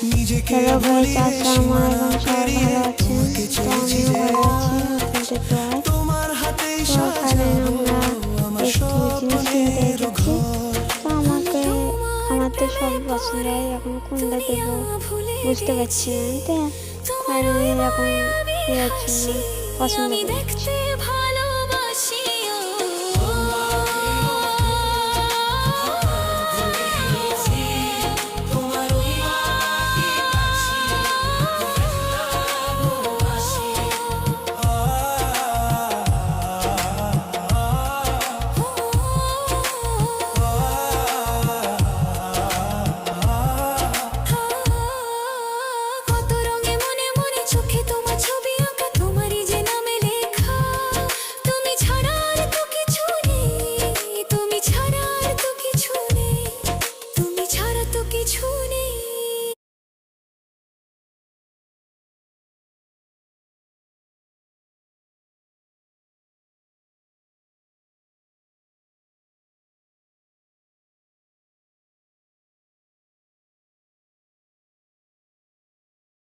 Hello ভাই চাচা, আমার এবং সবাই ভালো আছেন। তো আমিও ভালো আছি আপনাদের দোয়ায়। তো এখানে আমরা একটু জিনিস কিনতে এসেছি। তো আমার তো সব পছন্দ হয়, এখন কোনটা দেবো বুঝতে পারছি না। তো ফাইনালি এখন এর জন্য পছন্দ করছি।